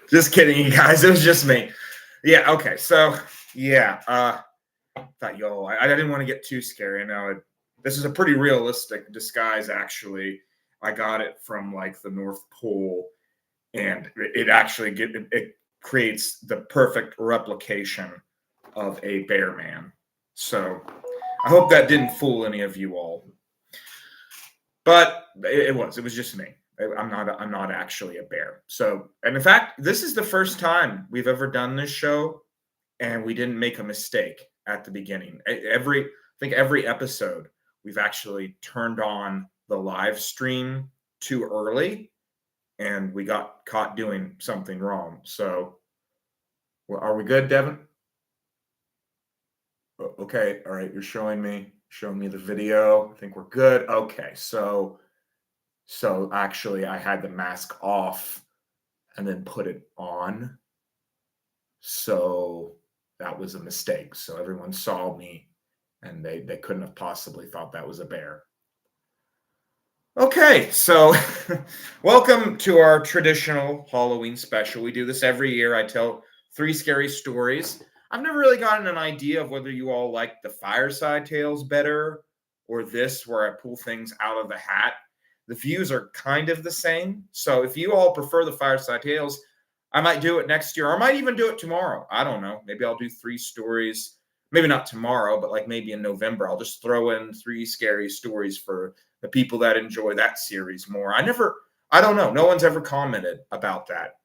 Just kidding, you guys. It was just me. Yeah. Okay. So yeah. I didn't want to get too scary. Now this is a pretty realistic disguise. Actually, I got it from like the North Pole, and it actually it creates the perfect replication of a bear man. So I hope that didn't fool any of you all. But it was just me. I'm not actually a bear. So, and in fact, this is the first time we've ever done this show, and we didn't make a mistake at the beginning. I think every episode we've actually turned on the live stream too early, and we got caught doing something wrong. So, are we good, Devin? Okay, all right. You're showing me the video. I think we're good. Okay, so actually, I had the mask off and then put it on. So that was a mistake. So everyone saw me, and they couldn't have possibly thought that was a bear. Okay, so welcome to our traditional Halloween special. We do this every year. I tell 3 scary stories. I've never really gotten an idea of whether you all like the fireside tales better or this, where I pull things out of the hat. The views are kind of the same. So if you all prefer the fireside tales, I might do it next year, or I might even do it tomorrow. I don't know. Maybe I'll do 3 stories. Maybe not tomorrow, but like maybe in November, I'll just throw in 3 scary stories for the people that enjoy that series more. I don't know. No one's ever commented about that.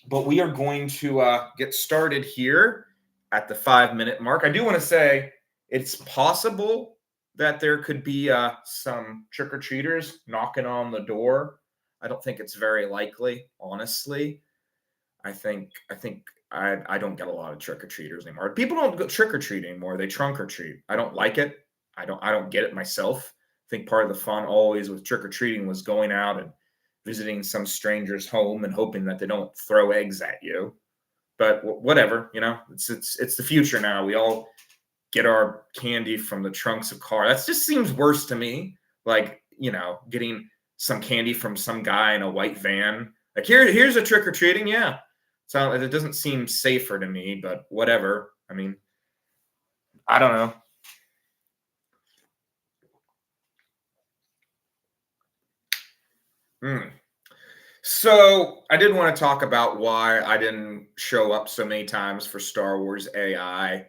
But we are going to get started here at the 5-minute mark. I do want to say it's possible that there could be some trick-or-treaters knocking on the door. I don't think it's very likely, honestly. I think I don't get a lot of trick-or-treaters anymore. People don't go trick-or-treat anymore. They trunk-or-treat. I don't like it. I don't get it myself. I think part of the fun always with trick-or-treating was going out and visiting some stranger's home and hoping that they don't throw eggs at you. But whatever, it's the future now. We all get our candy from the trunks of cars. That just seems worse to me. Like, getting some candy from some guy in a white van. Like, here's a trick-or-treating, yeah. So it doesn't seem safer to me, but whatever. I mean, I don't know. So I did want to talk about why I didn't show up so many times for Star Wars AI.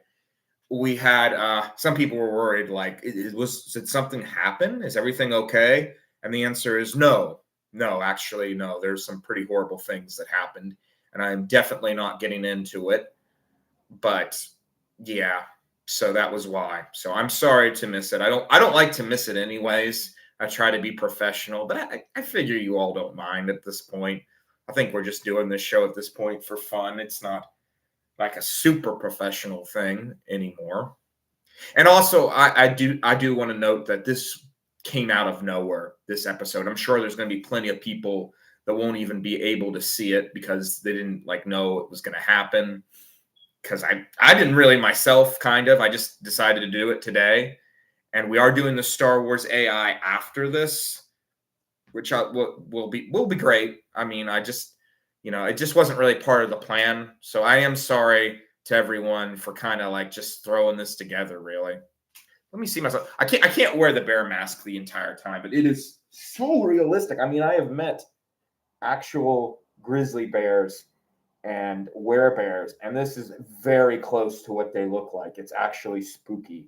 We had some people were worried, like, did something happen? Is everything okay? And the answer is no. Actually, no. There's some pretty horrible things that happened, and I'm definitely not getting into it. But yeah, so that was why. So I'm sorry to miss it. I don't like to miss it anyways. I try to be professional, but I figure you all don't mind at this point. I think we're just doing this show at this point for fun. It's not like a super professional thing anymore. And also, I do want to note that this came out of nowhere, this episode. I'm sure there's going to be plenty of people that won't even be able to see it because they didn't know it was going to happen. Because I didn't really myself, kind of. I just decided to do it today. And we are doing the Star Wars AI after this, which will be great. I mean, it just wasn't really part of the plan. So I am sorry to everyone for kind of just throwing this together, really. Let me see myself. I can't wear the bear mask the entire time, but it is so realistic. I mean, I have met actual grizzly bears and werebears, and this is very close to what they look like. It's actually spooky.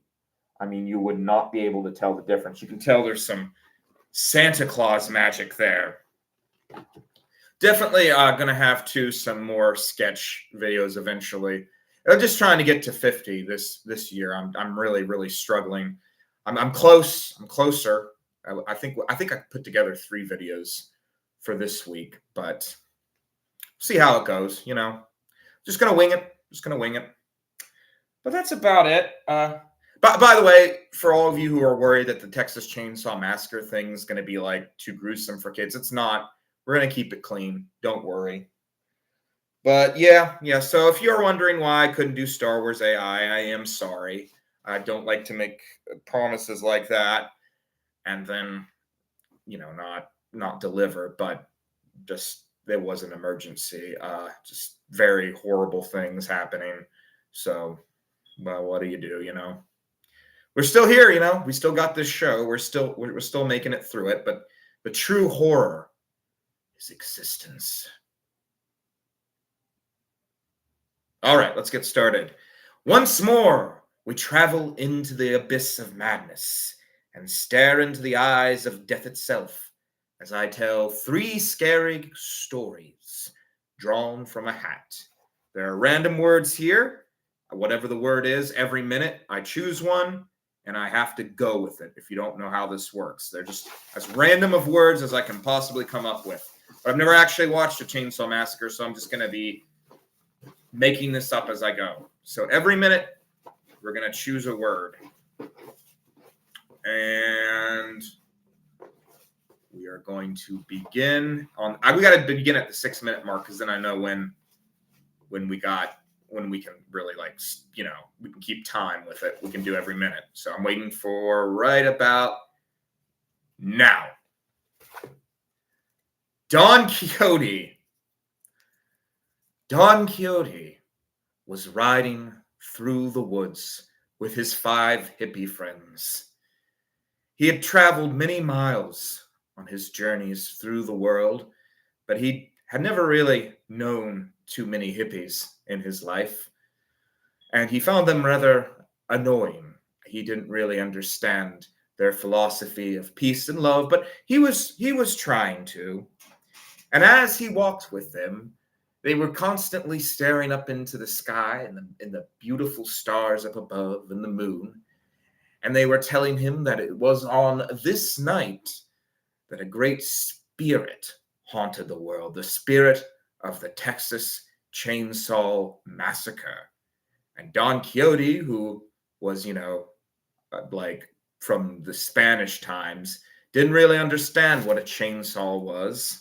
I mean, you would not be able to tell the difference. You can tell there's some Santa Claus magic there. Definitely going to have some more sketch videos eventually. I'm just trying to get to 50 this year. I'm really struggling. I'm close. I'm closer. I think I put together 3 videos for this week, but see how it goes. Just gonna wing it. But that's about it. By the way, for all of you who are worried that the Texas Chainsaw Massacre thing is going to be too gruesome for kids, it's not. We're going to keep it clean. Don't worry. But yeah. So if you're wondering why I couldn't do Star Wars AI, I am sorry. I don't like to make promises like that and then, not deliver. But just there was an emergency. Just very horrible things happening. So, well, what do you do? We're still here. We still got this show. We're still making it through it. But the true horror is existence. All right, let's get started. Once more, we travel into the abyss of madness and stare into the eyes of death itself as I tell 3 scary stories drawn from a hat. There are random words here. Whatever the word is, every minute I choose one and I have to go with it if you don't know how this works. They're just as random of words as I can possibly come up with. But I've never actually watched a Chainsaw Massacre, so I'm just going to be making this up as I go. So every minute, we're going to choose a word. And we are going to begin on. We got to begin at the 6-minute mark because then I know when we can really we can keep time with it. We can do every minute. So I'm waiting for right about now. Don Quixote. Don Quixote was riding through the woods with his 5 hippie friends. He had traveled many miles on his journeys through the world, but he had never really known too many hippies in his life, and he found them rather annoying. He didn't really understand their philosophy of peace and love, but he was trying to. And as he walked with them, they were constantly staring up into the sky and the beautiful stars up above and the moon. And they were telling him that it was on this night that a great spirit haunted the world, the spirit of the Texas Chainsaw Massacre. And Don Quixote, who was, like from the Spanish times, didn't really understand what a chainsaw was.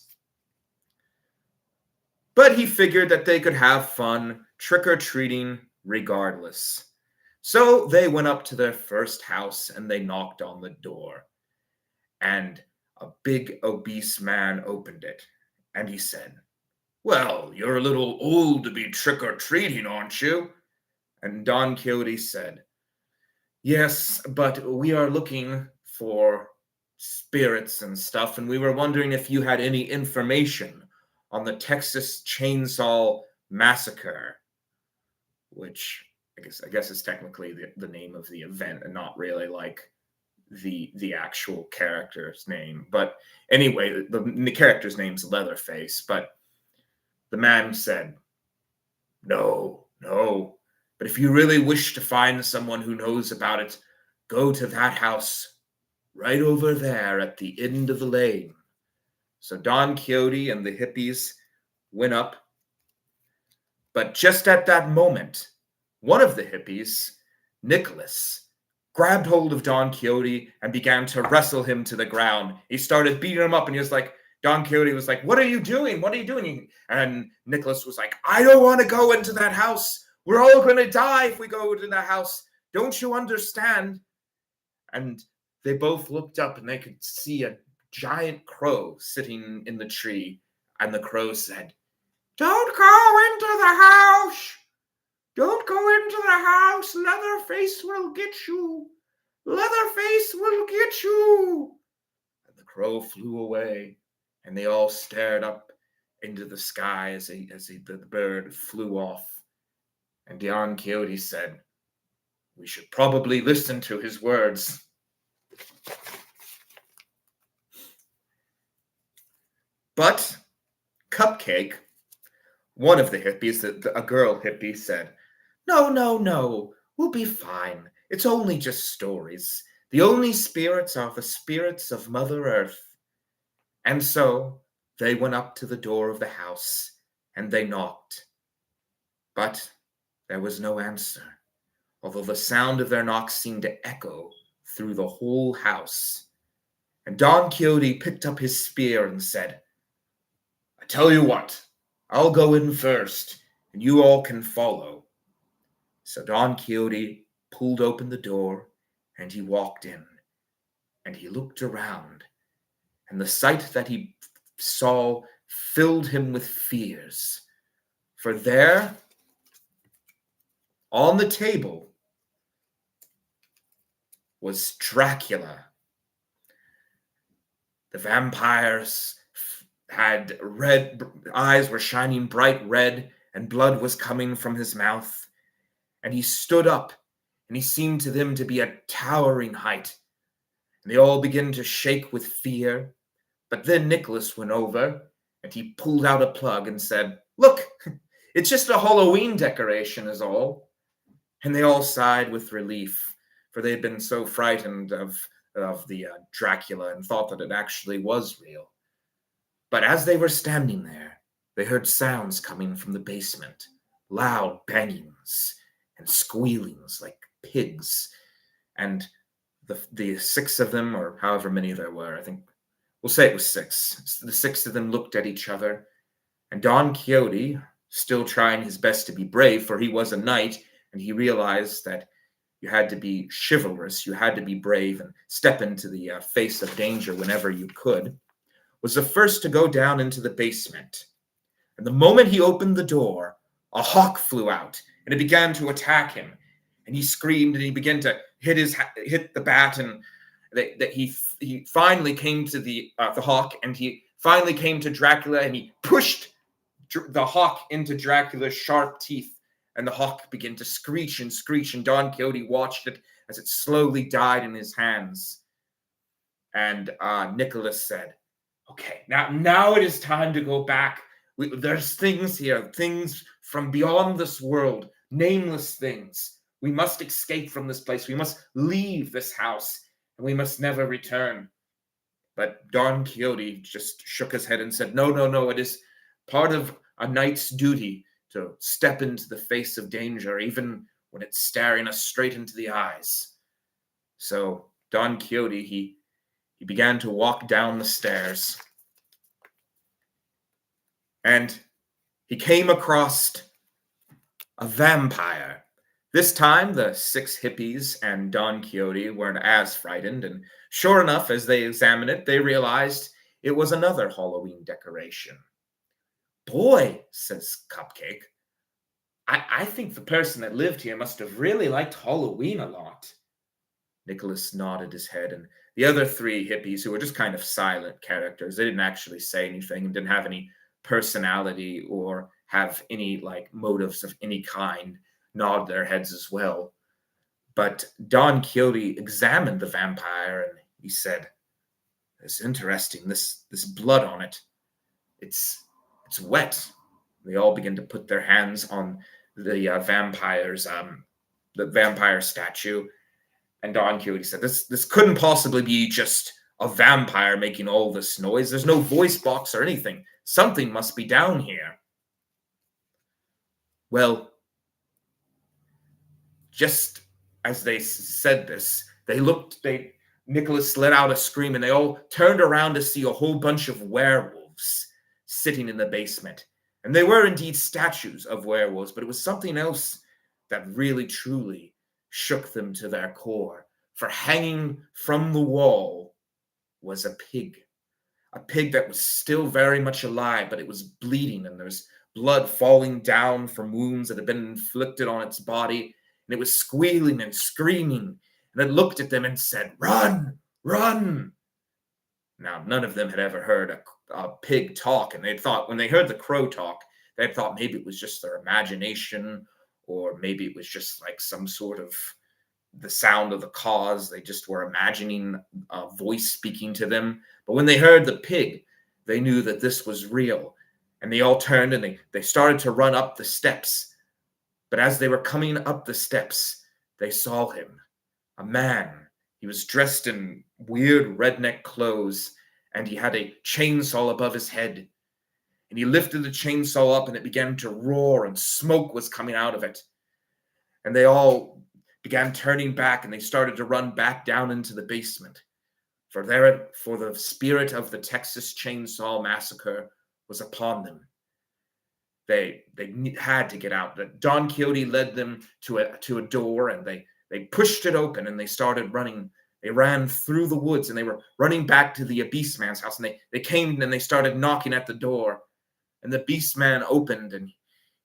But he figured that they could have fun trick-or-treating regardless. So they went up to their first house and they knocked on the door. And a big obese man opened it. And he said, "Well, you're a little old to be trick-or-treating, aren't you?" And Don Quixote said, "Yes, but we are looking for spirits and stuff, and we were wondering if you had any information on the Texas Chainsaw Massacre," which I guess is technically the name of the event and not really like the actual character's name. But anyway, the character's name's Leatherface. But the man said, No, but if you really wish to find someone who knows about it, go to that house right over there at the end of the lane." So Don Quixote and the hippies went up. But just at that moment, one of the hippies, Nicholas, grabbed hold of Don Quixote and began to wrestle him to the ground. He started beating him up, and he was like, Don Quixote was like, "What are you doing? What are you doing?" And Nicholas was like, "I don't want to go into that house. We're all going to die if we go into that house. Don't you understand?" And they both looked up and they could see a giant crow sitting in the tree. And the crow said, "Don't go into the house. Don't go into the house. Leatherface will get you. Leatherface will get you." And the crow flew away, and they all stared up into the sky as the bird flew off. And Don Quixote said, "We should probably listen to his words." But Cupcake, one of the hippies, a girl hippie, said, No, we'll be fine. It's only just stories. The only spirits are the spirits of Mother Earth." And so they went up to the door of the house and they knocked. But there was no answer, although the sound of their knocks seemed to echo through the whole house. And Don Quixote picked up his spear and said, "I tell you what, I'll go in first, and you all can follow." So Don Quixote pulled open the door, and he walked in, and he looked around, and the sight that he saw filled him with fears. For there, on the table, was Dracula. The vampires had red eyes, were shining bright red, and blood was coming from his mouth. And he stood up, and he seemed to them to be a towering height. And they all began to shake with fear. But then Nicholas went over, and he pulled out a plug and said, "Look, it's just a Halloween decoration is all." And they all sighed with relief, for they had been so frightened of the Dracula and thought that it actually was real. But as they were standing there, they heard sounds coming from the basement, loud bangings and squealings like pigs. And the six of them, or however many there were, I think we'll say it was six. The six of them looked at each other, and Don Quixote, still trying his best to be brave, for he was a knight, and he realized that you had to be chivalrous, you had to be brave and step into the face of danger whenever you could, was the first to go down into the basement. And the moment he opened the door, a hawk flew out, and it began to attack him. And he screamed, and he began to hit the bat, and he finally came to the hawk, and he finally came to Dracula, and he pushed the hawk into Dracula's sharp teeth, and the hawk began to screech, and Don Quixote watched it as it slowly died in his hands. And Nicholas said, "Okay, now it is time to go back. There's things here, things from beyond this world, nameless things. We must escape from this place. We must leave this house, and we must never return." But Don Quixote just shook his head and said, No, it is part of a knight's duty to step into the face of danger, even when it's staring us straight into the eyes. So Don Quixote, he began to walk down the stairs. And he came across a vampire. This time, the six hippies and Don Quixote weren't as frightened, and sure enough, as they examined it, they realized it was another Halloween decoration. "Boy," says Cupcake, I think the person that lived here must have really liked Halloween a lot." Nicholas nodded his head, and the other three hippies, who were just kind of silent characters, they didn't actually say anything and didn't have any personality or have any motives of any kind, nod their heads as well. But Don Quixote examined the vampire, and he said, "It's interesting, this blood on it. It's wet." They all begin to put their hands on the vampire statue, and Don Quixote said, "This couldn't possibly be just a vampire making all this noise. There's no voice box or anything. Something must be down here." Well, just as they said this, Nicholas let out a scream, and they all turned around to see a whole bunch of werewolves sitting in the basement. And they were indeed statues of werewolves, but it was something else that really, truly shook them to their core. For hanging from the wall was a pig that was still very much alive, but it was bleeding, and there was blood falling down from wounds that had been inflicted on its body. And it was squealing and screaming, and it looked at them and said, "Run, run." Now, none of them had ever heard a pig talk, and they thought, when they heard the crow talk, they thought maybe it was just their imagination, or maybe it was just like some sort of the sound of the cause. They just were imagining a voice speaking to them. But when they heard the pig, they knew that this was real, and they all turned, and they started to run up the steps. But as they were coming up the steps, they saw him, a man. He was dressed in weird redneck clothes, and he had a chainsaw above his head. And he lifted the chainsaw up, and it began to roar, and smoke was coming out of it. And they all began turning back, and they started to run back down into the basement. For the spirit of the Texas Chainsaw Massacre was upon them. They had to get out. Don Quixote led them to a door, and they pushed it open, and they started running They ran through the woods and they were running back to the Beast Man's house. And they came and they started knocking at the door. And the Beast Man opened and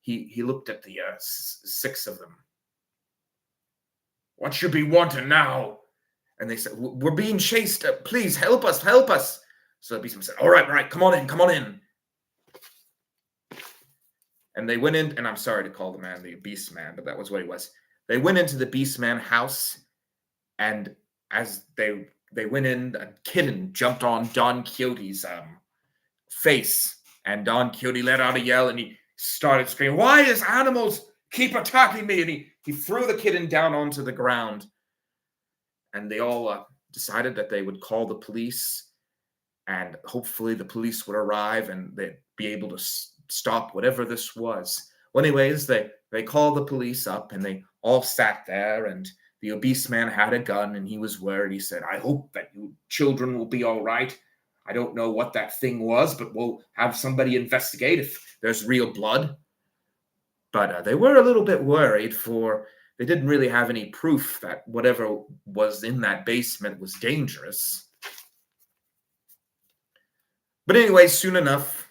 he looked at the 6 of them. "What should be wanting now?" And they said, "We're being chased. Please help us, help us." So the Beast Man said, all right, come on in, come on in. And they went in, and I'm sorry to call the man the Beast Man, but that was what he was. They went into the Beast Man house, and as they went in, a kitten jumped on Don Quixote's face, and Don Quixote let out a yell, and he started screaming, "Why does animals keep attacking me?" And he threw the kitten down onto the ground, and they all decided that they would call the police, and hopefully the police would arrive, and they'd be able to stop whatever this was. Well, anyways, they called the police up, and they all sat there, and the obese man had a gun, and he was worried. He said, "I hope that you children will be all right. I don't know what that thing was, but we'll have somebody investigate if there's real blood." But they were a little bit worried, for they didn't really have any proof that whatever was in that basement was dangerous. But anyway, soon enough,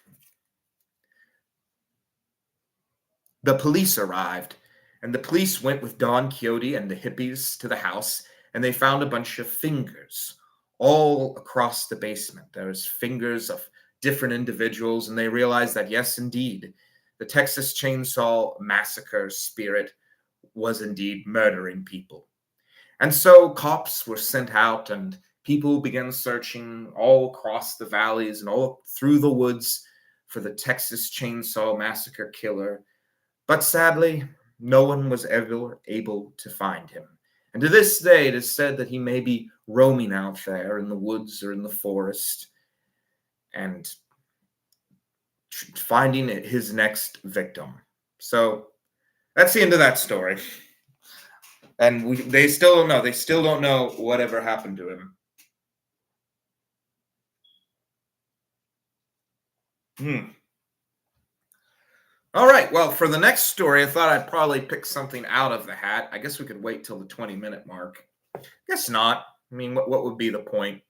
the police arrived, and the police went with Don Quixote and the hippies to the house, and they found a bunch of fingers all across the basement. There was fingers of different individuals, and they realized that, yes, indeed, the Texas Chainsaw Massacre spirit was indeed murdering people. And so cops were sent out, and people began searching all across the valleys and all through the woods for the Texas Chainsaw Massacre killer. But sadly, no one was ever able to find him. And to this day, it is said that he may be roaming out there in the woods or in the forest and finding his next victim. So that's the end of that story. And they still don't know. They still don't know whatever happened to him. All right. Well, for the next story, I thought I'd probably pick something out of the hat. I guess we could wait till the 20-minute mark. Guess not. I mean, what would be the point?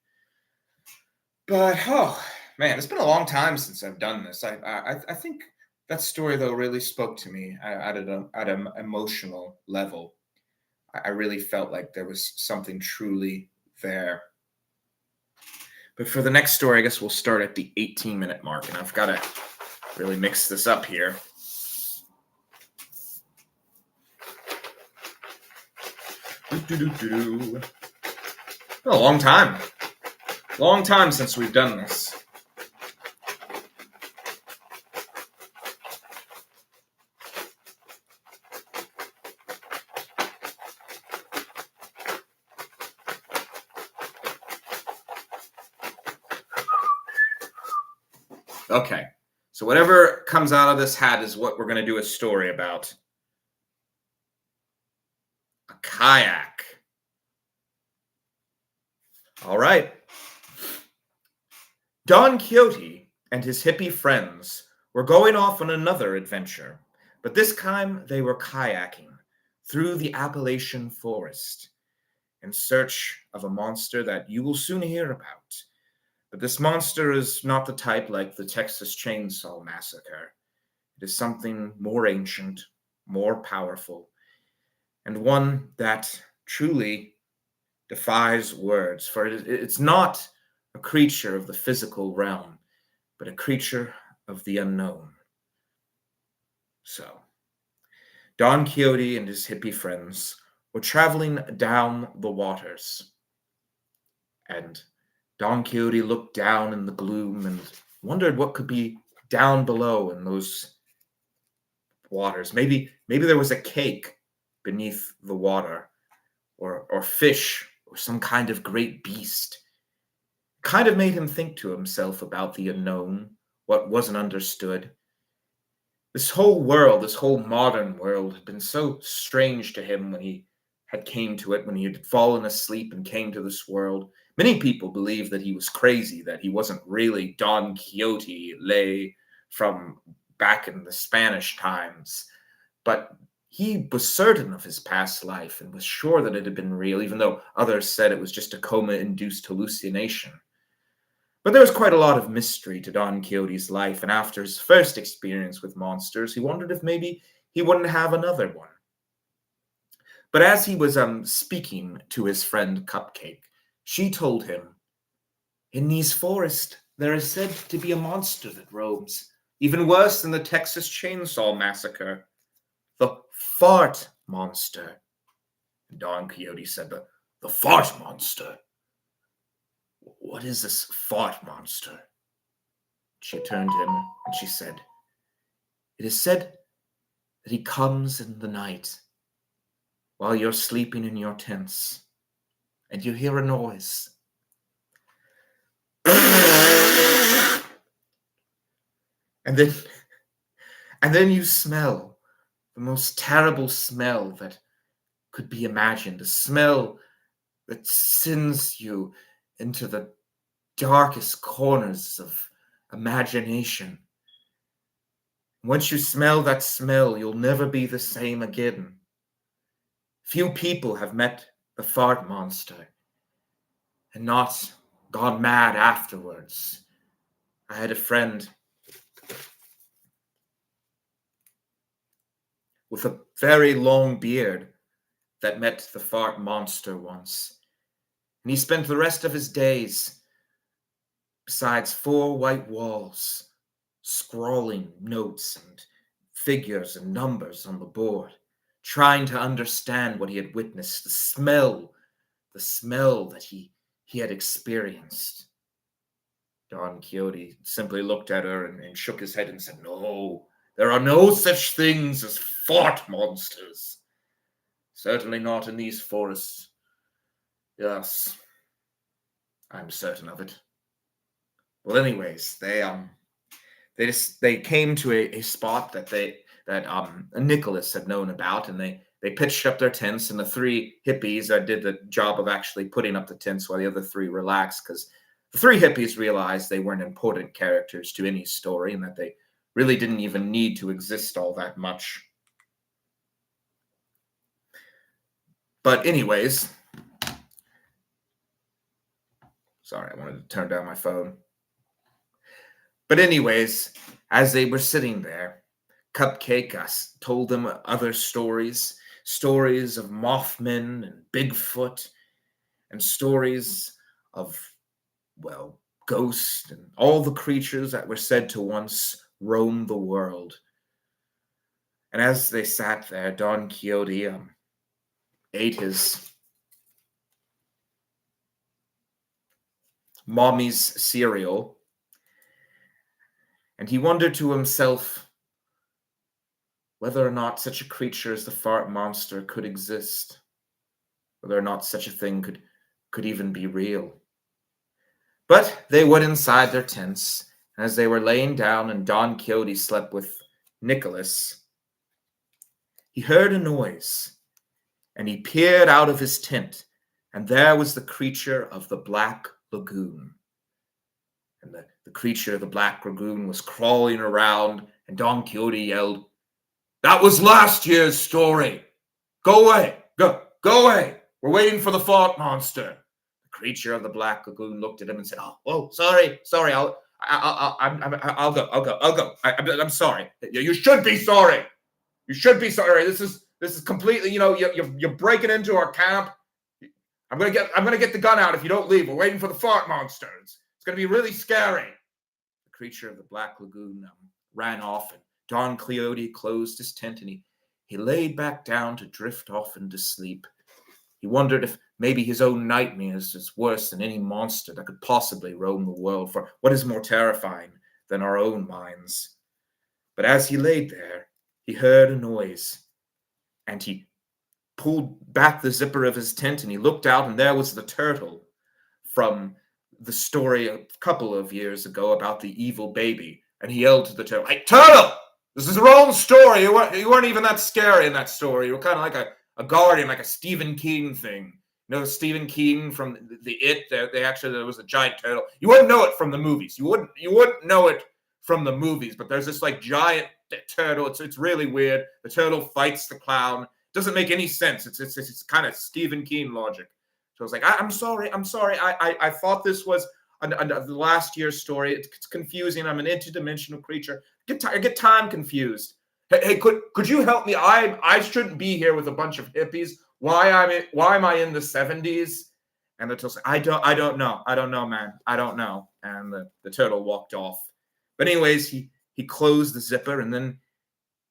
But, oh, man, it's been a long time since I've done this. I think that story, though, really spoke to me at an emotional level. I really felt like there was something truly there. But for the next story, I guess we'll start at the 18-minute mark, and I've got to really mix this up here. Been a long time. Long time since we've done this. Okay, so whatever comes out of this hat is what we're going to do a story about. A kayak. All right. Don Quixote and his hippie friends were going off on another adventure, but this time they were kayaking through the Appalachian forest in search of a monster that you will soon hear about. But this monster is not the type like the Texas Chainsaw Massacre. It is something more ancient, more powerful, and one that truly defies words. For it's not a creature of the physical realm, but a creature of the unknown. So, Don Quixote and his hippie friends were traveling down the waters, and Don Quixote looked down in the gloom and wondered what could be down below in those waters. Maybe there was a cake beneath the water, or fish, or some kind of great beast. Kind of made him think to himself about the unknown, what wasn't understood. This whole world, this whole modern world, had been so strange to him when he had came to it, when he had fallen asleep and came to this world. Many people believe that he was crazy, that he wasn't really Don Quixote from back in the Spanish times. But He was certain of his past life and was sure that it had been real, even though others said it was just a coma-induced hallucination. But there was quite a lot of mystery to Don Quixote's life, and after his first experience with monsters, he wondered if maybe he wouldn't have another one. But as he was speaking to his friend Cupcake, she told him, "In these forests, there is said to be a monster that roams, even worse than the Texas Chainsaw Massacre. The fart monster." Don Quixote said, the fart monster? What is this fart monster? She turned to him and she said, "It is said that he comes in the night while you're sleeping in your tents and you hear a noise. And then you smell the most terrible smell that could be imagined, a smell that sends you into the darkest corners of imagination. Once you smell that smell, you'll never be the same again. Few people have met the fart monster and not gone mad afterwards. I had a friend with a very long beard that met the fart monster once. And he spent the rest of his days besides 4 white walls, scrawling notes and figures and numbers on the board, trying to understand what he had witnessed, the smell that he had experienced. Don Quixote simply looked at her and shook his head and said, "No, there are no such things as fart monsters. Certainly not in these forests. Yes, I'm certain of it." Well, anyways, they came to a spot that Nicholas had known about, and they pitched up their tents, and the 3 hippies did the job of actually putting up the tents while the other 3 relaxed, because the 3 hippies realized they weren't important characters to any story and that they really didn't even need to exist all that much. But anyways, sorry, I wanted to turn down my phone. But anyways, as they were sitting there, Cupcake told them other stories of Mothmen and Bigfoot, and stories of, well, ghosts and all the creatures that were said to once roam the world. And as they sat there, Don Quixote ate his mommy's cereal, and he wondered to himself whether or not such a creature as the fart monster could exist, whether or not such a thing could even be real. But they went inside their tents, and as they were laying down and Don Quixote slept with Nicholas, he heard a noise, and he peered out of his tent, and there was the creature of the Black Lagoon. And the creature of the Black Lagoon was crawling around, and Don Quixote yelled, "That was last year's story. Go away. Go away. We're waiting for the fart monster." The creature of the Black Lagoon looked at him and said, "Oh, sorry. I'll go. I'm sorry. You should be sorry. You should be sorry. This is completely, you're breaking into our camp. I'm gonna get the gun out if you don't leave. We're waiting for the fart monster. It's gonna be really scary." The creature of the Black Lagoon ran off, and Don Quixote closed his tent and he laid back down to drift off into sleep. He wondered if maybe his own nightmares is worse than any monster that could possibly roam the world, for what is more terrifying than our own minds? But as he laid there, he heard a noise, and he pulled back the zipper of his tent and he looked out, and there was the turtle from the story a couple of years ago about the evil baby. And he yelled to the turtle, "Hey, turtle! This is the wrong story. You weren't even that scary in that story. You were kind of like a guardian, like a Stephen King thing. You know, Stephen King from the It. There was a giant turtle. You wouldn't know it from the movies. You wouldn't know it from the movies. But there's this like giant the turtle. It's really weird. The turtle fights the clown. Doesn't make any sense. It's kind of Stephen King logic. So I was like, I'm sorry. I thought this was the last year's story. It's confusing. I'm an interdimensional creature. I get time confused. Hey, could you help me? I shouldn't be here with a bunch of hippies. Why am I in the 70s? And the turtle said, I don't know, man. I don't know. And the turtle walked off. But anyways, he closed the zipper, and then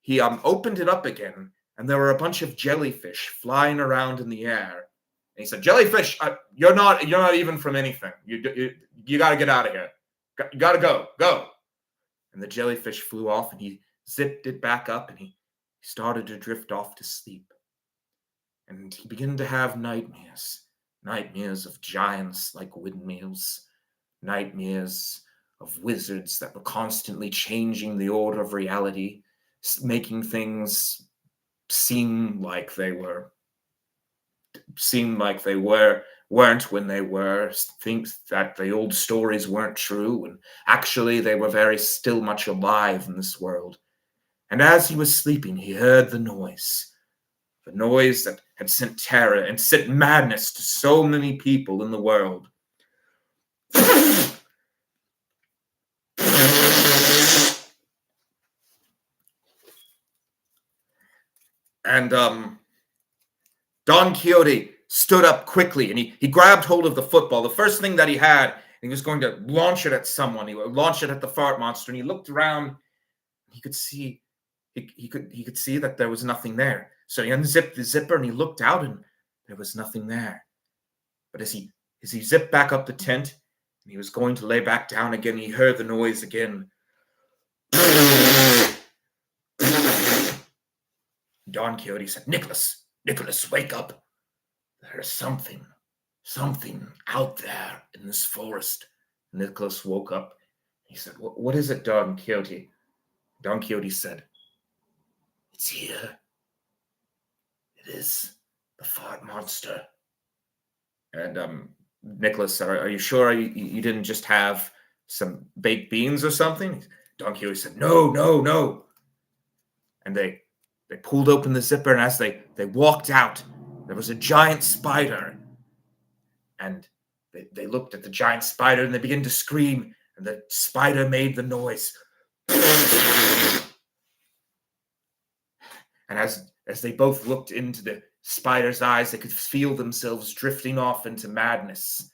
he opened it up again, and there were a bunch of jellyfish flying around in the air. And he said, "Jellyfish, you're not even from anything. You got to get out of here. You got to go." And the jellyfish flew off, and he zipped it back up, and he started to drift off to sleep. And he began to have nightmares of giants like windmills, nightmares of wizards that were constantly changing the order of reality, making things seem like they weren't when they were, things that the old stories weren't true, and actually they were still much alive in this world. And as he was sleeping, he heard the noise that had sent terror and sent madness to so many people in the world. And Don Quixote stood up quickly, and he grabbed hold of the football, the first thing that he had, and he was going to launch it at someone. He would launch it at the fart monster, and he looked around. He could see that there was nothing there. So he unzipped the zipper, and he looked out, and there was nothing there. But as he zipped back up the tent, and he was going to lay back down again, he heard the noise again. Don Quixote said, Nicholas, wake up. There's something out there in this forest. Nicholas woke up. He said, what is it, Don Quixote? Don Quixote said, it's here. It is the fart monster. And Nicholas, are you sure you didn't just have some baked beans or something? Don Quixote said, no. And they pulled open the zipper, and as they walked out, there was a giant spider. And they looked at the giant spider, and they began to scream, and the spider made the noise. And as they both looked into the spider's eyes, they could feel themselves drifting off into madness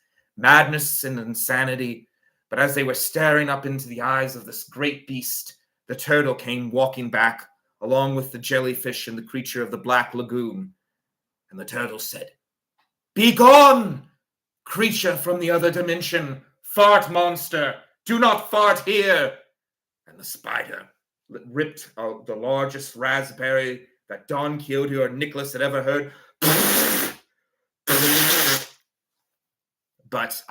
and insanity. But as they were staring up into the eyes of this great beast, the turtle came walking back, along with the jellyfish and the creature of the Black Lagoon. And the turtle said, "Be gone, creature from the other dimension, fart monster, do not fart here." And the spider ripped out the largest raspberry that Don Quixote or Nicholas had ever heard. But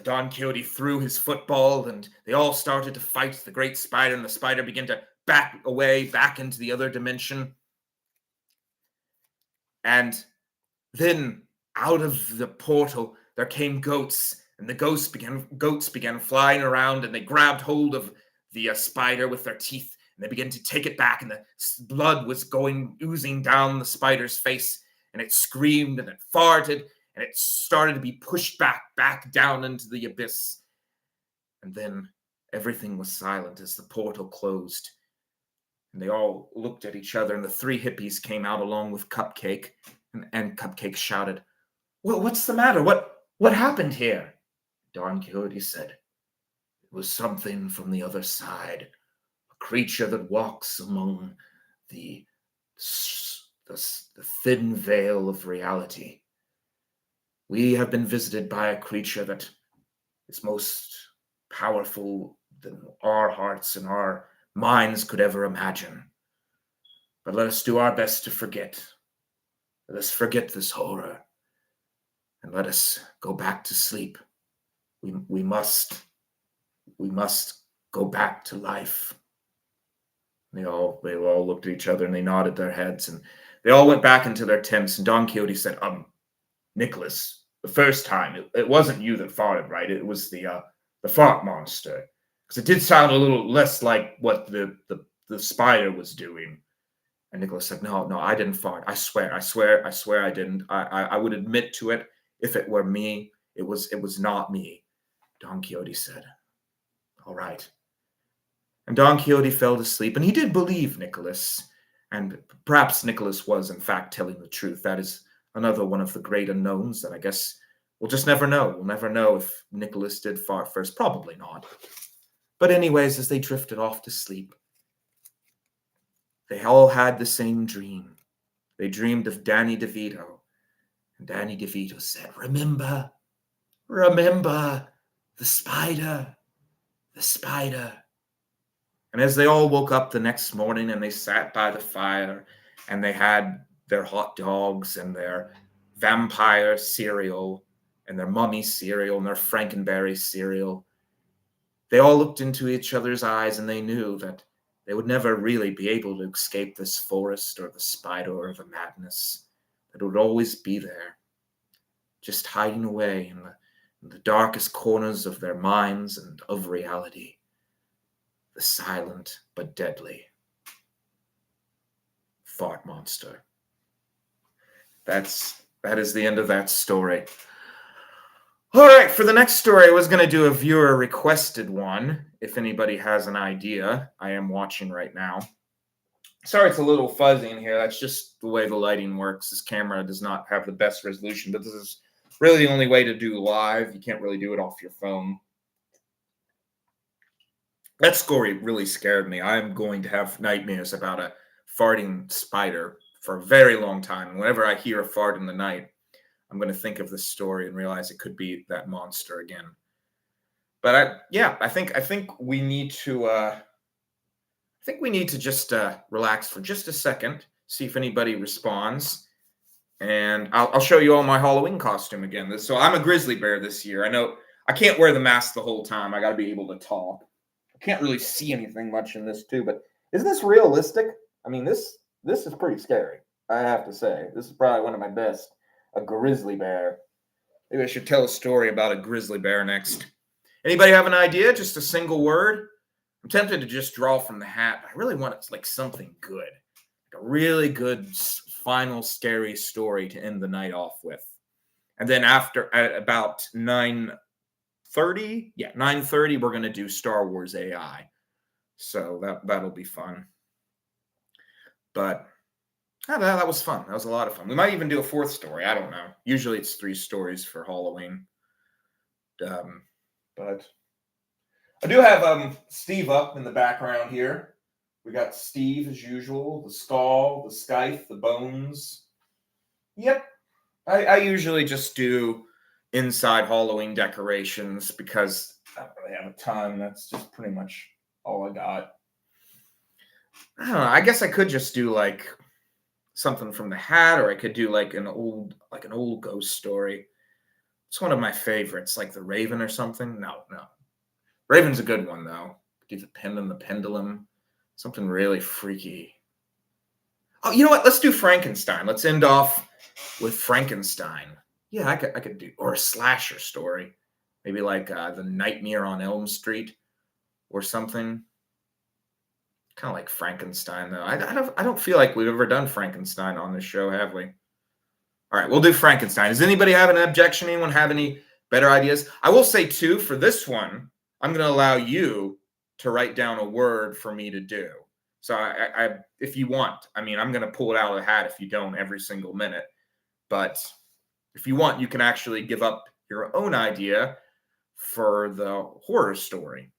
Don Quixote threw his football, and they all started to fight the great spider, and the spider began to back away, back into the other dimension. And then out of the portal, there came goats, and the goats began flying around, and they grabbed hold of the spider with their teeth, and they began to take it back, and the blood was oozing down the spider's face, and it screamed, and it farted, and it started to be pushed back down into the abyss. And then everything was silent as the portal closed. And they all looked at each other, and the three hippies came out along with Cupcake, and Cupcake shouted, "Well, what's the matter? What happened here?" Don Quixote said, "It was something from the other side, a creature that walks among the thin veil of reality. We have been visited by a creature that is most powerful than our hearts and our minds could ever imagine. But let us do our best to forget. Let us forget this horror, and let us go back to sleep. We must go back to life." They all looked at each other, and they nodded their heads, and they all went back into their tents. And Don Quixote said, "Nicholas, the first time it wasn't you that farted, right? It was the fart monster, because it did sound a little less like what the the spider was doing. And Nicholas said, no, I didn't fart. I swear I didn't. I would admit to it if it were me. It was not me. Don Quixote said, all right. And Don Quixote fell to sleep, and he did believe Nicholas. And perhaps Nicholas was, in fact, telling the truth. That is another one of the great unknowns that I guess we'll just never know. We'll never know if Nicholas did fart first. Probably not. But anyways, as they drifted off to sleep, they all had the same dream. They dreamed of Danny DeVito. And Danny DeVito said, remember, the spider, the spider. And as they all woke up the next morning and they sat by the fire and they had their hot dogs and their vampire cereal and their mummy cereal and their Frankenberry cereal, they all looked into each other's eyes and they knew that they would never really be able to escape this forest or the spider or the madness. That it would always be there, just hiding away in the darkest corners of their minds and of reality. The silent but deadly fart monster. That is the end of that story. All right, for the next story, I was going to do a viewer requested one. If anybody has an idea, I am watching right now. Sorry, it's a little fuzzy in here. That's just the way the lighting works. This camera does not have the best resolution, but this is really the only way to do live. You can't really do it off your phone. That story really scared me. I'm going to have nightmares about a farting spider for a very long time. Whenever I hear a fart in the night, I'm going to think of this story and realize it could be that monster again. But I think we need to just relax for just a second, see if anybody responds, and I'll show you all my Halloween costume again. So I'm a grizzly bear this year. I know I can't wear the mask the whole time. I got to be able to talk. I can't really see anything much in this too, but isn't this realistic? I mean, this is pretty scary, I have to say. This is probably one of my best. A grizzly bear. Maybe I should tell a story about a grizzly bear next. Anybody have an idea? Just a single word? I'm tempted to just draw from the hat. I really want it like something good. Like a really good final scary story to end the night off with. And then after, at about 9:30, we're going to do Star Wars AI. So that'll be fun. But that was fun. That was a lot of fun. We might even do a fourth story. I don't know. Usually it's 3 stories for Halloween. But I do have Steve up in the background here. We got Steve as usual, the skull, the scythe, the bones. Yep. I usually just do inside Halloween decorations because I don't really have a ton. That's just pretty much all I got. I don't know. I guess I could just do like something from the hat, or I could do like an old ghost story. It's one of my favorites, like the Raven or something. No. Raven's a good one though. Do the Pen and the Pendulum. Something really freaky. Oh, you know what? Let's do Frankenstein. Let's end off with Frankenstein. Yeah, I could do, or a slasher story. Maybe like the Nightmare on Elm Street or something. Kind of like Frankenstein, though. I don't feel like we've ever done Frankenstein on this show, have we? All right, we'll do Frankenstein. Does anybody have an objection? Anyone have any better ideas? I will say, too, for this one, I'm going to allow you to write down a word for me to do. So I if you want, I mean, I'm going to pull it out of the hat if you don't every single minute. But if you want, you can actually give up your own idea for the horror story.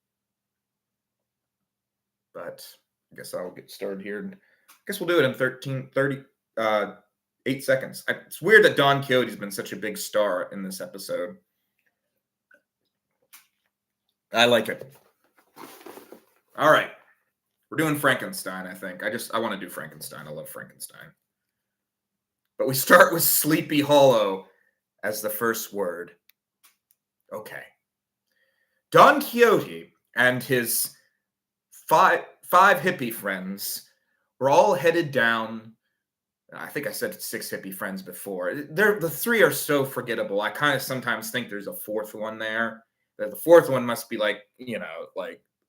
But I guess I'll get started here. I guess we'll do it in 8 seconds. It's weird that Don Quixote's been such a big star in this episode. I like it. All right. We're doing Frankenstein, I think. I want to do Frankenstein. I love Frankenstein. But we start with Sleepy Hollow as the first word. Okay. Don Quixote and his five hippie friends were all headed down. I think I said 6 hippie friends before. The 3 are so forgettable. I kind of sometimes think there's a 4th one there. That the 4th one must be like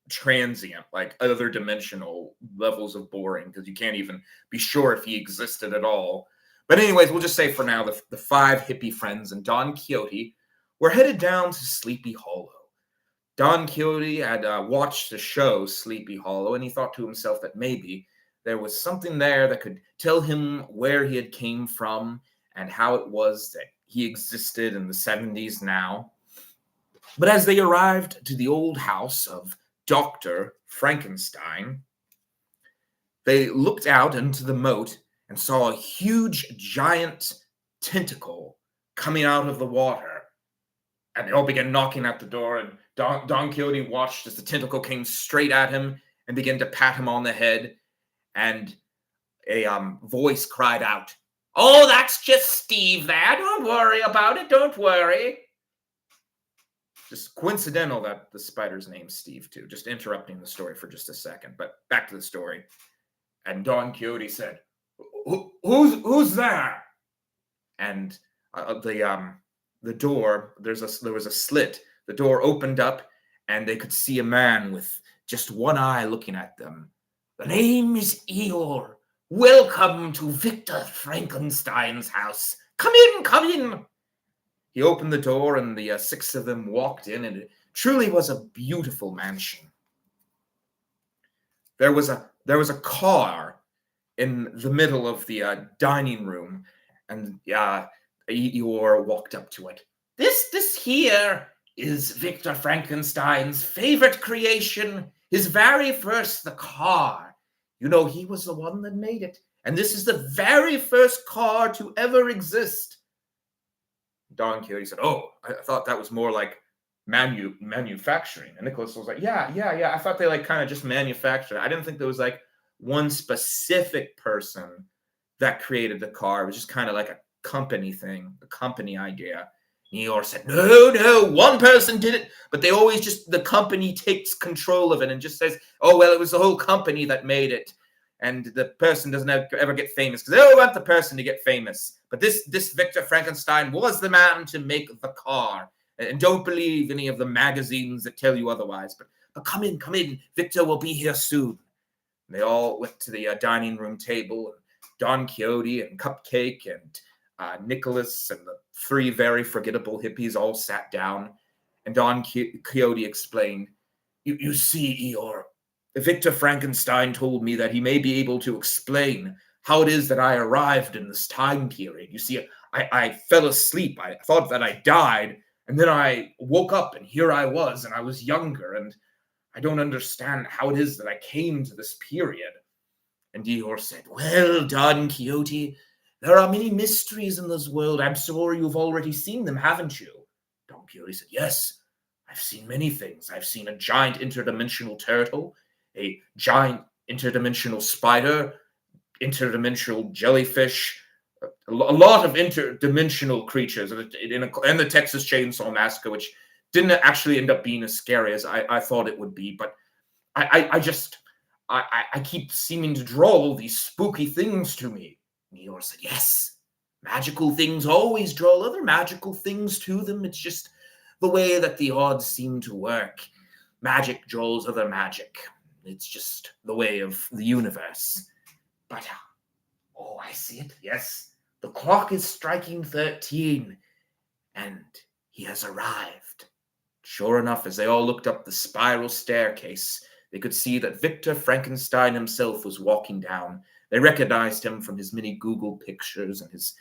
transient, like other dimensional levels of boring, because you can't even be sure if he existed at all. But anyways, we'll just say for now the five hippie friends and Don Quixote were headed down to Sleepy Hollow. Don Quixote had watched the show Sleepy Hollow, and he thought to himself that maybe there was something there that could tell him where he had came from and how it was that he existed in the 70s now. But as they arrived to the old house of Dr. Frankenstein, they looked out into the moat and saw a huge, giant tentacle coming out of the water. And they all began knocking at the door, and Don Quixote watched as the tentacle came straight at him and began to pat him on the head. And a voice cried out, "Oh, that's just Steve there. Don't worry about it. Don't worry." Just coincidental that the spider's name's Steve, too. Just interrupting the story for just a second. But back to the story. And Don Quixote said, Who's there?" And the door, there was a slit. The door opened up, and they could see a man with just one eye looking at them. "The name is Eeyore. Welcome to Victor Frankenstein's house. Come in, come in." He opened the door, and the six of them walked in, and it truly was a beautiful mansion. There was a car in the middle of the dining room, and Eeyore walked up to it. This here is Victor Frankenstein's favorite creation, his very first, the car. You know, he was the one that made it, and this is the very first car to ever exist." Don Quixote said, "Oh, I thought that was more like manufacturing." And Nicholas was like, yeah. I thought they like kind of just manufactured. I didn't think there was like one specific person that created the car. It was just kind of like a company thing, a company idea. Eeyore said, no, one person did it, but they always just, the company takes control of it and just says, oh, well, it was the whole company that made it. And the person doesn't ever get famous because they all want the person to get famous. But this Victor Frankenstein was the man to make the car. And don't believe any of the magazines that tell you otherwise. But come in. Victor will be here soon. And they all went to the dining room table. And Don Quixote and Cupcake and Nicholas and the three very forgettable hippies all sat down. And Don Quixote explained, You see, Eeyore, Victor Frankenstein told me that he may be able to explain how it is that I arrived in this time period. You see, I fell asleep. I thought that I died, and then I woke up, and here I was, and I was younger, and I don't understand how it is that I came to this period. And Eeyore said, well, Don Quixote, there are many mysteries in this world. I'm sure you've already seen them, haven't you? Don Quixote said, yes, I've seen many things. I've seen a giant interdimensional turtle, a giant interdimensional spider, interdimensional jellyfish, a lot of interdimensional creatures, and the Texas Chainsaw Massacre, which didn't actually end up being as scary as I thought it would be. But I keep seeming to draw all these spooky things to me. Eeyore said, yes, magical things always draw other magical things to them. It's just the way that the odds seem to work. Magic draws other magic. It's just the way of the universe. But, oh, I see it. Yes, the clock is striking 13, and he has arrived. Sure enough, as they all looked up the spiral staircase, they could see that Victor Frankenstein himself was walking down. They recognized him from his many Google pictures and his,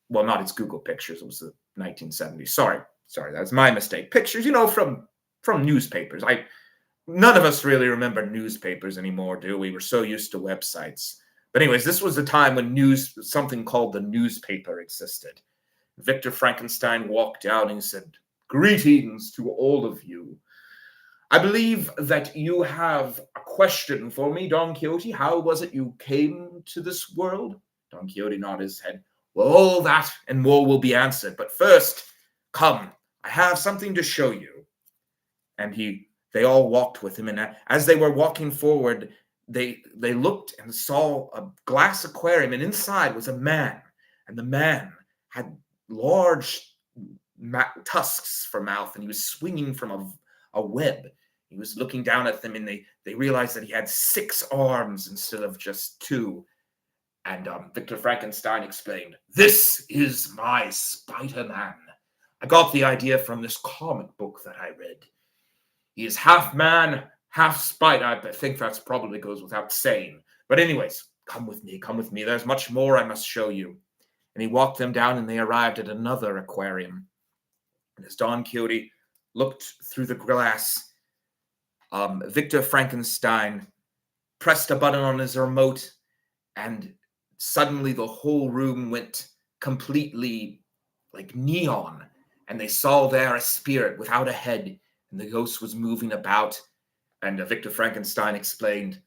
well, not his Google pictures. It was the 1970s. Sorry, that's my mistake. Pictures, from newspapers. None of us really remember newspapers anymore, do we? We're so used to websites. But anyways, this was the time when something called the newspaper existed. Victor Frankenstein walked out and he said, greetings to all of you. I believe that you have a question for me, Don Quixote. How was it you came to this world? Don Quixote nodded his head. Well, all that and more will be answered. But first, come, I have something to show you. And they all walked with him. And as they were walking forward, they looked and saw a glass aquarium. And inside was a man. And the man had large tusks for mouth. And he was swinging from a web. He was looking down at them, and they realized that he had 6 arms instead of just 2. And Victor Frankenstein explained, "This is my Spider-Man. I got the idea from this comic book that I read. He is half man, half spider." I think that probably goes without saying. But anyways, come with me, come with me. There's much more I must show you. And he walked them down, and they arrived at another aquarium. And as Don Quixote looked through the glass, Victor Frankenstein pressed a button on his remote, and suddenly the whole room went completely like neon, and they saw there a spirit without a head, and the ghost was moving about. And Victor Frankenstein explained,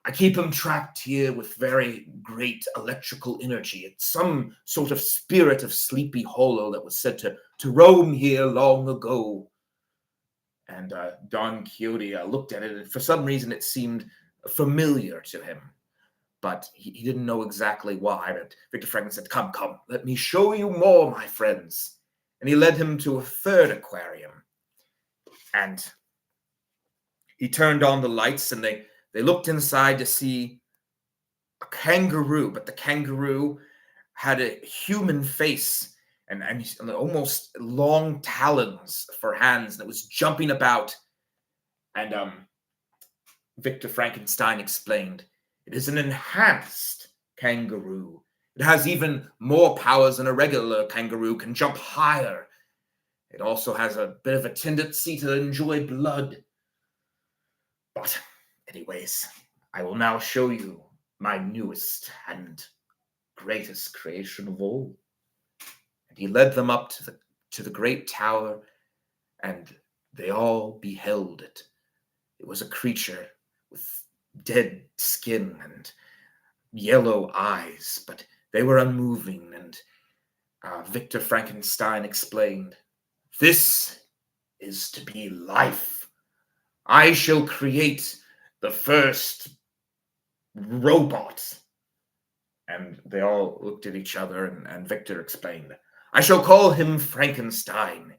"I keep him trapped here with very great electrical energy. It's some sort of spirit of Sleepy Hollow that was said to roam here long ago." And Don Quixote looked at it, and for some reason it seemed familiar to him. But he didn't know exactly why. But Victor Frankenstein said, "Come, come, let me show you more, my friends." And he led him to a third aquarium. And he turned on the lights, and they looked inside to see a kangaroo. But the kangaroo had a human face and almost long talons for hands, and it was jumping about. And Victor Frankenstein explained, "It is an enhanced kangaroo. It has even more powers than a regular kangaroo, can jump higher. It also has a bit of a tendency to enjoy blood. But anyways, I will now show you my newest and greatest creation of all." And he led them up to the great tower, and they all beheld it. It was a creature with dead skin and yellow eyes, but they were unmoving. And Victor Frankenstein explained, "This is to be life. I shall create the first robot." And they all looked at each other, and Victor explained, "I shall call him Frankenstein.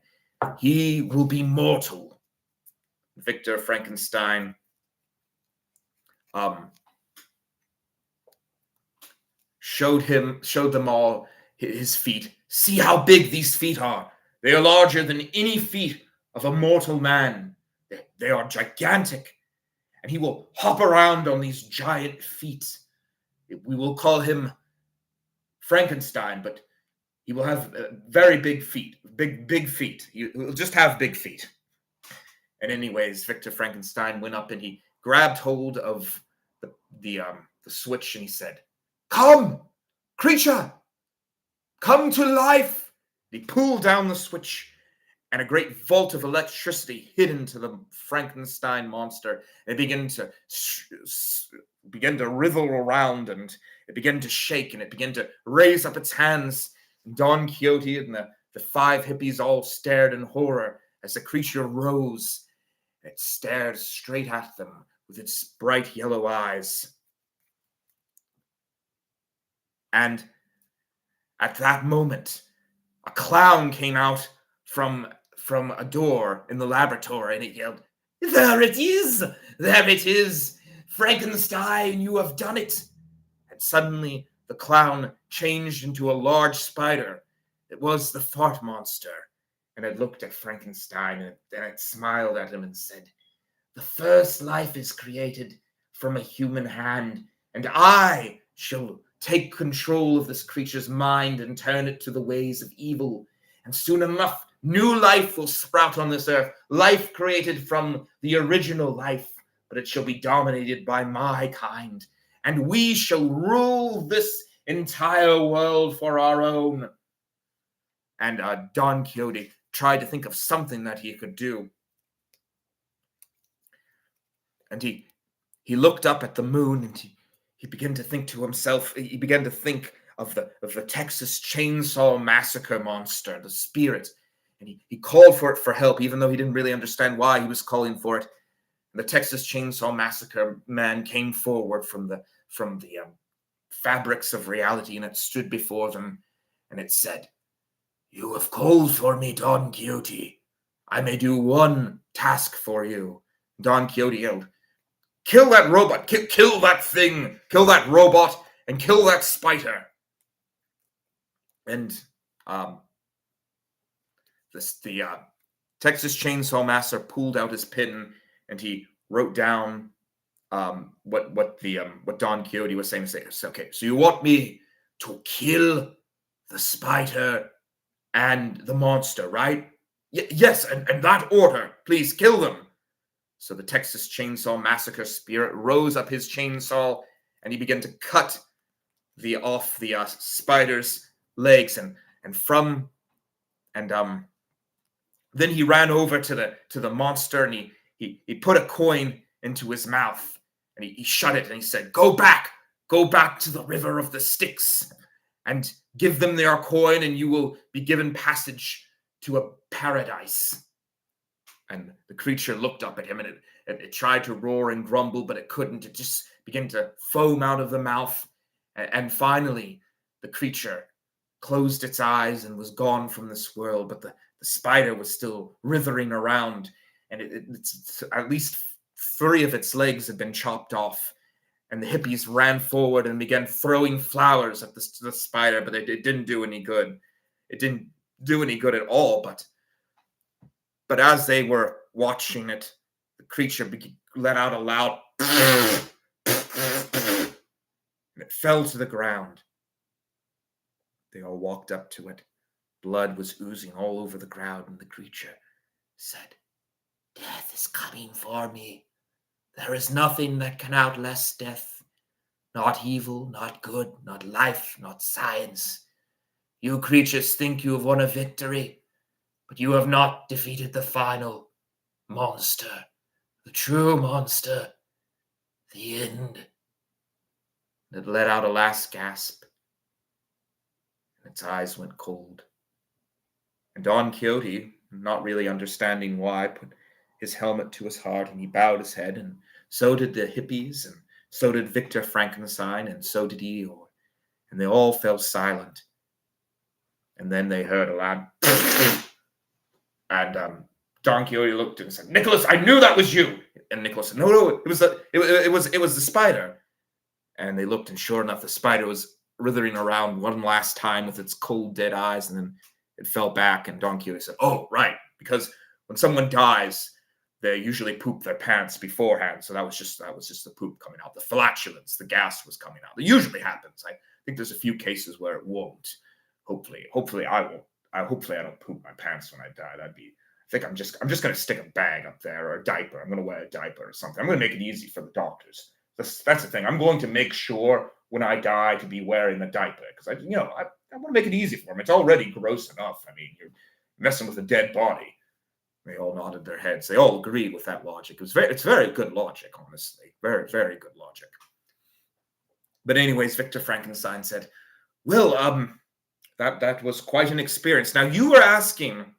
He will be mortal." Victor Frankenstein showed them all his feet. "See how big these feet are. They are larger than any feet of a mortal man. They are gigantic. And he will hop around on these giant feet. We will call him Frankenstein, but he will have very big feet, big feet. He'll just have big feet." And anyways, Victor Frankenstein went up, and he grabbed hold of the switch, and he said, "Come, creature, come to life." He pulled down the switch, and a great volt of electricity hit into the Frankenstein monster. It began to writhe around, and it began to shake, and it began to raise up its hands. And Don Quixote and the 5 hippies all stared in horror as the creature rose. It stared straight at them with its bright yellow eyes. And at that moment, a clown came out from a door in the laboratory, and it yelled, "There it is! There it is! Frankenstein, you have done it!" And suddenly the clown changed into a large spider. It was the fart monster. And it looked at Frankenstein, and it smiled at him and said, "The first life is created from a human hand, and I shall take control of this creature's mind and turn it to the ways of evil. And soon enough, new life will sprout on this earth, life created from the original life, but it shall be dominated by my kind, and we shall rule this entire world for our own." And Don Quixote tried to think of something that he could do. And he looked up at the moon, and he began to think to himself, he began to think of the Texas Chainsaw Massacre monster, the spirit. And he called for it for help, even though he didn't really understand why he was calling for it. And the Texas Chainsaw Massacre man came forward from the fabrics of reality, and it stood before them, and it said, "You have called for me, Don Quixote. I may do one task for you, Don Quixote yelled, "Kill that robot! Kill that thing! Kill that robot! And kill that spider!" And the Texas Chainsaw Massacre pulled out his pen and he wrote down what Don Quixote was saying. Okay, so you want me to kill the spider and the monster, right? Yes, and that order. Please kill them. So the Texas Chainsaw Massacre spirit rose up his chainsaw and he began to cut off the spider's legs and then he ran over to the monster and he put a coin into his mouth and he shut it and he said, go back to the river of the Styx and give them their coin and you will be given passage to a paradise." And the creature looked up at him and it tried to roar and grumble, but it couldn't. It just began to foam out of the mouth. And finally, the creature closed its eyes and was gone from this world, but the spider was still writhing around, and it's at least 3 of its legs had been chopped off. And the hippies ran forward and began throwing flowers at the spider, but it didn't do any good. It didn't do any good at all, but as they were watching it, the creature let out a loud and it fell to the ground. They all walked up to it. Blood was oozing all over the ground, and the creature said, "Death is coming for me. There is nothing that can outlast death. Not evil, not good, not life, not science. You creatures think you have won a victory, but you have not defeated the final monster, the true monster, the end." It let out a last gasp, and its eyes went cold. And Don Quixote, not really understanding why, put his helmet to his heart and he bowed his head, and so did the hippies, and so did Victor Frankenstein, and so did Eeyore, and they all fell silent. And then they heard a loud and Don Quixote looked and said, "Nicholas, I knew that was you." And Nicholas said, "No, it was the spider." And they looked, and sure enough, the spider was writhing around one last time with its cold, dead eyes, and then it fell back. And Don Quixote said, "Oh, right, because when someone dies, they usually poop their pants beforehand. So that was just the poop coming out, the flatulence, the gas was coming out. It usually happens. I think there's a few cases where it won't. Hopefully I won't. Hopefully I don't poop my pants when I die. I think I'm just going to stick a bag up there or a diaper. I'm going to wear a diaper or something. I'm going to make it easy for the doctors. That's the thing. I'm going to make sure when I die to be wearing a diaper because I want to make it easy for them. It's already gross enough. I mean, you're messing with a dead body." They all nodded their heads. They all agreed with that logic. It's very good logic, honestly. Very, very good logic. But anyways, Victor Frankenstein said, "Well, that was quite an experience. Now, you were asking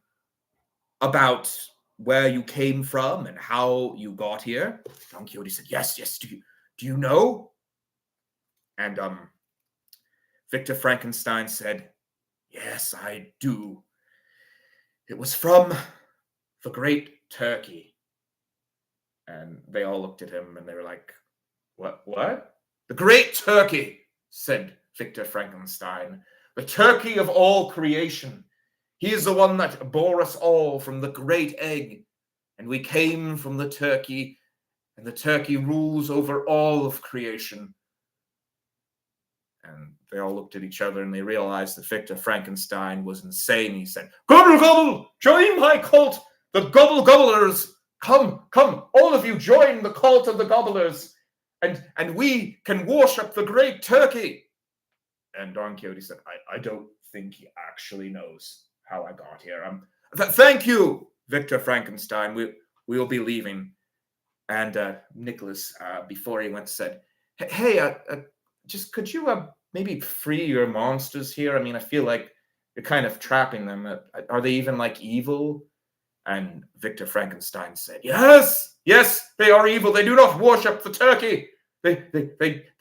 about where you came from and how you got here." Don Quixote said, Yes. Do you know?" And Victor Frankenstein said, "Yes, I do. It was from the Great Turkey." And they all looked at him and they were like, What? "The Great Turkey," said Victor Frankenstein. "The turkey of all creation. He is the one that bore us all from the great egg. And we came from the turkey, and the turkey rules over all of creation." And they all looked at each other and they realized that Victor Frankenstein was insane. He said, "Gobble, gobble, join my cult, the Gobble Gobblers. Come, all of you join the cult of the Gobblers, and we can worship the great turkey." And Don Quixote said, I don't think he actually knows how I got here. Thank you, Victor Frankenstein. We will be leaving. And Nicholas, before he went, said, "Hey, just could you maybe free your monsters here? I mean, I feel like you're kind of trapping them. Are they even like evil?" And Victor Frankenstein said, Yes, they are evil. They do not worship the turkey. They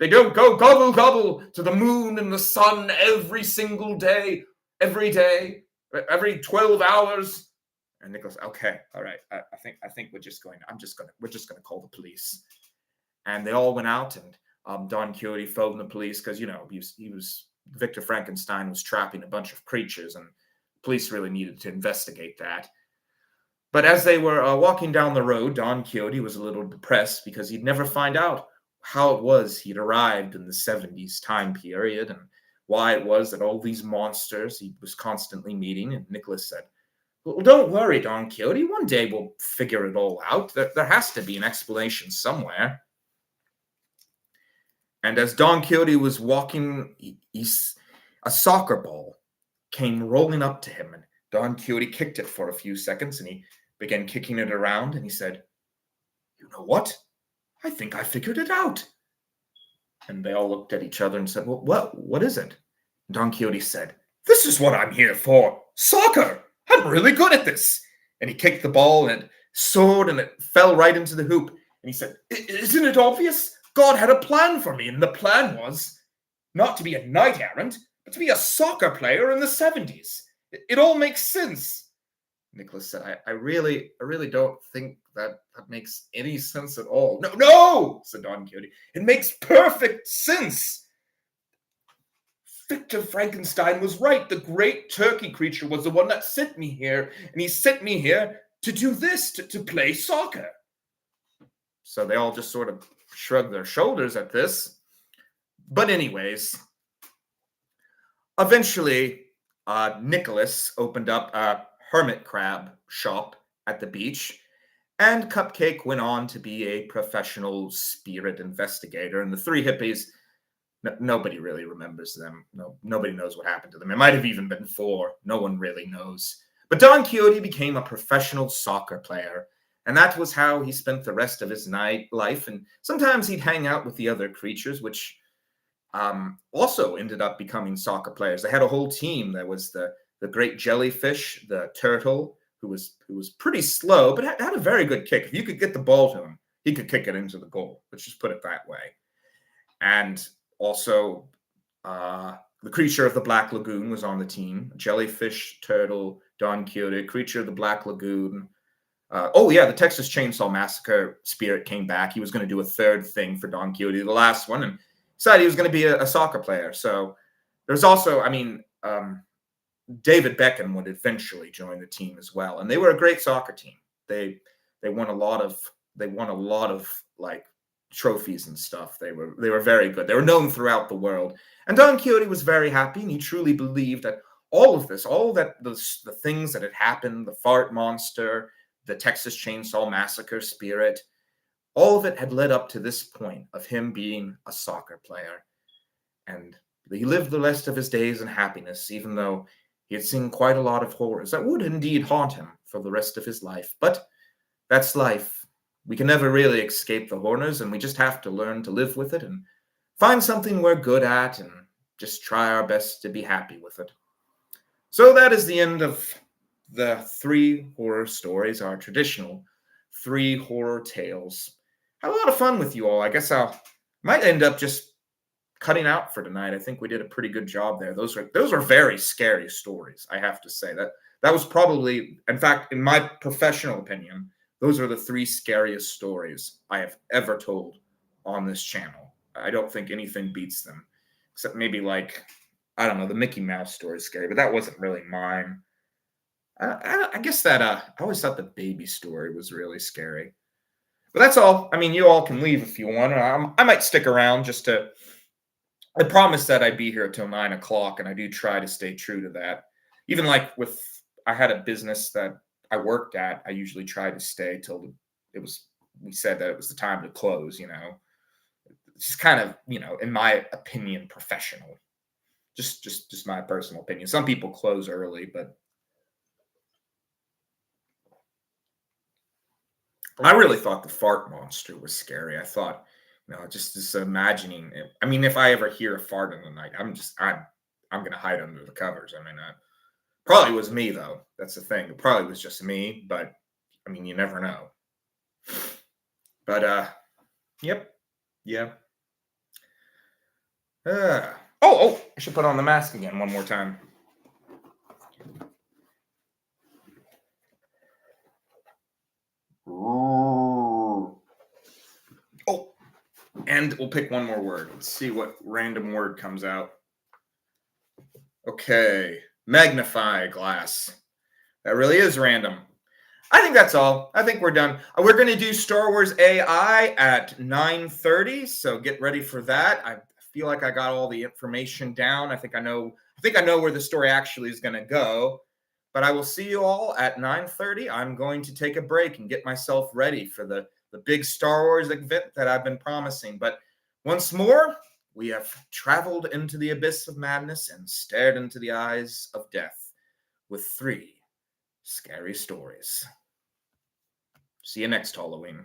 don't go gobble gobble to the moon and the sun every single day, every 12 hours. And Nicholas, okay, all right. I think we're just gonna call the police. And they all went out, and Don Quixote phoned the police because he was Victor Frankenstein was trapping a bunch of creatures, and police really needed to investigate that. But as they were walking down the road, Don Quixote was a little depressed because he'd never find out how it was he'd arrived in the 70s time period and why it was that all these monsters he was constantly meeting. And Nicholas said, well, don't worry, Don Quixote. One day we'll figure it all out. There has to be an explanation somewhere. And as Don Quixote was walking, a soccer ball came rolling up to him. And Don Quixote kicked it for a few seconds, and he began kicking it around. And he said, you know what? I think I figured it out. And they all looked at each other and said, well, what is it? Don Quixote said, this is what I'm here for. Soccer. I'm really good at this. And he kicked the ball and it soared and it fell right into the hoop. And he said, isn't it obvious? God had a plan for me, and the plan was not to be a knight errant, but to be a soccer player in the 70s. It all makes sense. Nicholas said, I really don't think that makes any sense at all. No, said Don Quixote. It makes perfect sense. Victor Frankenstein was right. The great turkey creature was the one that sent me here, and he sent me here to do this, to play soccer. So they all just sort of shrugged their shoulders at this. But anyways, eventually, Nicholas opened up a hermit crab shop at the beach, and Cupcake went on to be a professional spirit investigator. And the three hippies, nobody really remembers them. Nobody knows what happened to them. It might have even been four. No one really knows. But Don Quixote became a professional soccer player, and that was how he spent the rest of his life. And sometimes he'd hang out with the other creatures, which also ended up becoming soccer players. They had a whole team. There was the great jellyfish, the turtle, who was pretty slow, but had a very good kick. If you could get the ball to him, he could kick it into the goal. Let's just put it that way. And also, the creature of the Black Lagoon was on the team. Jellyfish, turtle, Don Quixote, creature of the Black Lagoon. The Texas Chainsaw Massacre spirit came back. He was going to do a third thing for Don Quixote, the last one, and decided he was going to be a soccer player. So there's also, David Beckham would eventually join the team as well, and they were a great soccer team. They won a lot of like trophies and stuff. They were very good. They were known throughout the world. And Don Quixote was very happy, and he truly believed that the things that had happened, the fart monster, the Texas Chainsaw Massacre spirit, all of it had led up to this point of him being a soccer player. And he lived the rest of his days in happiness, even though he had seen quite a lot of horrors that would indeed haunt him for the rest of his life. But that's life. We can never really escape the horrors, and we just have to learn to live with it and find something we're good at and just try our best to be happy with it. So that is the end of the 3 horror stories, our traditional 3 horror tales. Had a lot of fun with you all. I guess I might end up just cutting out for tonight. I think we did a pretty good job there. Those are very scary stories, I have to say. That was probably, in fact, in my professional opinion, those are the 3 scariest stories I have ever told on this channel. I don't think anything beats them, except maybe the Mickey Mouse story is scary, but that wasn't really mine. I guess that I always thought the baby story was really scary. But that's all. You all can leave if you want. I might stick around I promised that I'd be here till 9 o'clock, and I do try to stay true to that. Even I had a business that I worked at, I usually try to stay till we said that it was the time to close, It's just kind of, in my opinion, professional. Just my personal opinion. Some people close early, but I really thought the fart monster was scary. I thought, just imagining it. If I ever hear a fart in the night, I'm going to hide under the covers. Probably was me, though. That's the thing. It probably was just me, but, you never know. But, yep. Yeah. I should put on the mask again one more time. And we'll pick one more word. Let's see what random word comes out. Okay. Magnify glass. That really is random. I think that's all. I think we're done. We're going to do Star Wars AI at 9:30, so get ready for that. I feel like I got all the information down. I think I know where the story actually is going to go. But I will see you all at 9:30. I'm going to take a break and get myself ready for the big Star Wars event that I've been promising. But once more, we have traveled into the abyss of madness and stared into the eyes of death with 3 scary stories. See you next Halloween.